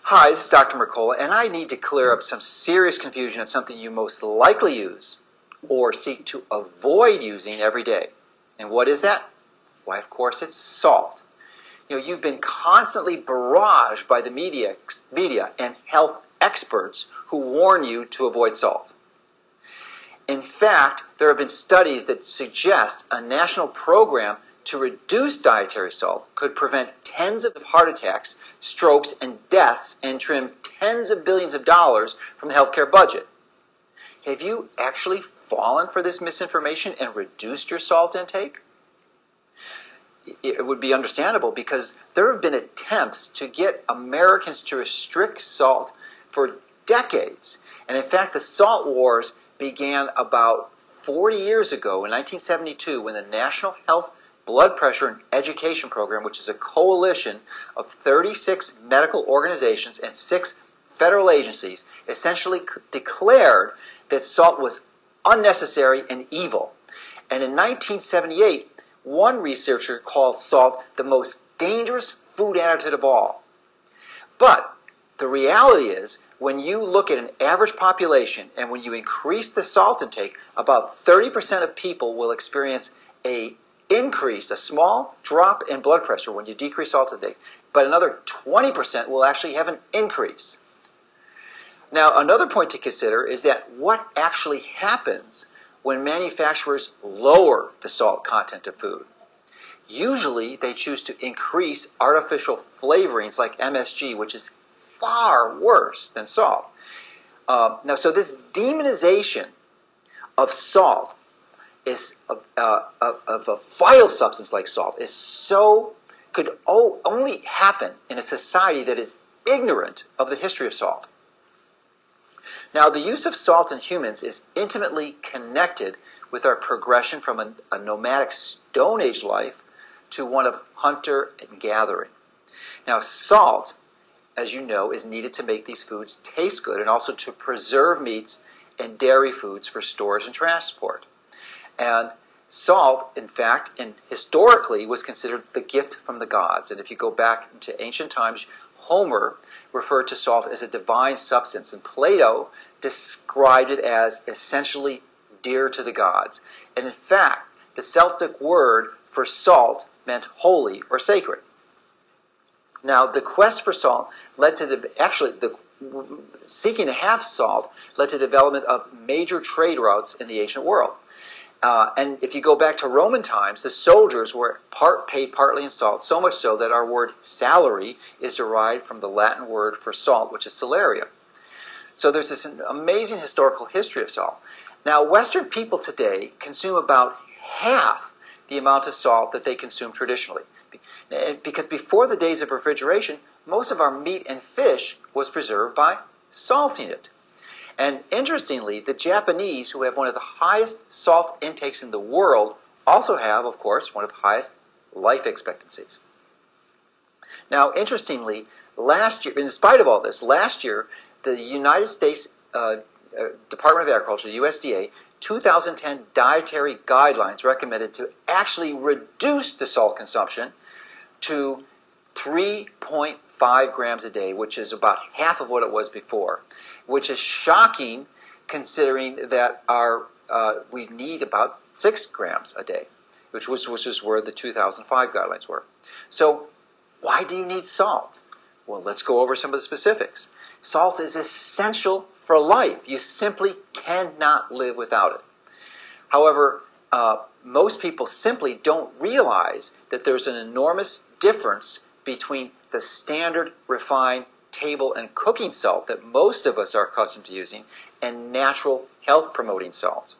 Hi, this is Dr. Mercola, and I need to clear up some serious confusion on something you most likely use or seek to avoid using every day. And what is that? Why, of course, it's salt. You've been constantly barraged by the media and health experts who warn you to avoid salt. In fact, there have been studies that suggest a national program to reduce dietary salt could prevent tens of heart attacks, strokes, and deaths and trim tens of billions of dollars from the healthcare budget. Have you actually fallen for this misinformation and reduced your salt intake? It would be understandable because there have been attempts to get Americans to restrict salt for decades. And in fact, the salt wars began about 40 years ago in 1972 when the National Health Blood Pressure and Education Program, which is a coalition of 36 medical organizations and 6 federal agencies, essentially declared that salt was unnecessary and evil. And in 1978, one researcher called salt the most dangerous food additive of all. But the reality is, when you look at an average population and when you increase the salt intake, about 30% of people will experience a small drop in blood pressure when you decrease salt intake, but another 20% will actually have an increase. Now, another point to consider is that what actually happens when manufacturers lower the salt content of food. Usually, they choose to increase artificial flavorings like MSG, which is far worse than salt. So this demonization of salt is of a vital substance like salt could only happen in a society that is ignorant of the history of salt. Now, the use of salt in humans is intimately connected with our progression from a nomadic Stone Age life to one of hunter and gathering. Now, salt, as you know, is needed to make these foods taste good and also to preserve meats and dairy foods for storage and transport. And salt, in fact, and historically was considered the gift from the gods. And if you go back to ancient times, Homer referred to salt as a divine substance, and Plato described it as essentially dear to the gods. And in fact, the Celtic word for salt meant holy or sacred. Now, the quest for salt led to seeking to have salt led to development of major trade routes in the ancient world. And if you go back to Roman times, the soldiers were paid partly in salt, so much so that our word salary is derived from the Latin word for salt, which is salaria. So there's this amazing historical history of salt. Now, Western people today consume about half the amount of salt that they consume traditionally. Because before the days of refrigeration, most of our meat and fish was preserved by salting it. And interestingly, the Japanese, who have one of the highest salt intakes in the world, also have, of course, one of the highest life expectancies. Now, interestingly, last year, in spite of all this, last year, the United States Department of Agriculture, the USDA, 2010 dietary guidelines recommended to actually reduce the salt consumption to 3.5 grams a day, which is about half of what it was before, which is shocking considering that we need about 6 grams a day, which is where the 2005 guidelines were. So why do you need salt? Well, let's go over some of the specifics. Salt is essential for life. You simply cannot live without it. However, most people simply don't realize that there's an enormous difference between the standard refined table and cooking salt that most of us are accustomed to using and natural health promoting salts.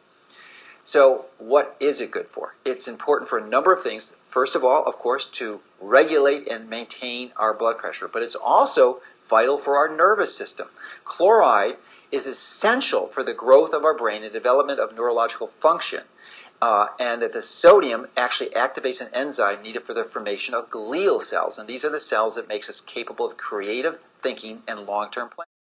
So what is it good for? It's important for a number of things. First of all, of course, to regulate and maintain our blood pressure, but it's also vital for our nervous system. Chloride is essential for the growth of our brain and development of neurological function. And that the sodium actually activates an enzyme needed for the formation of glial cells. And these are the cells that makes us capable of creative thinking and long-term planning.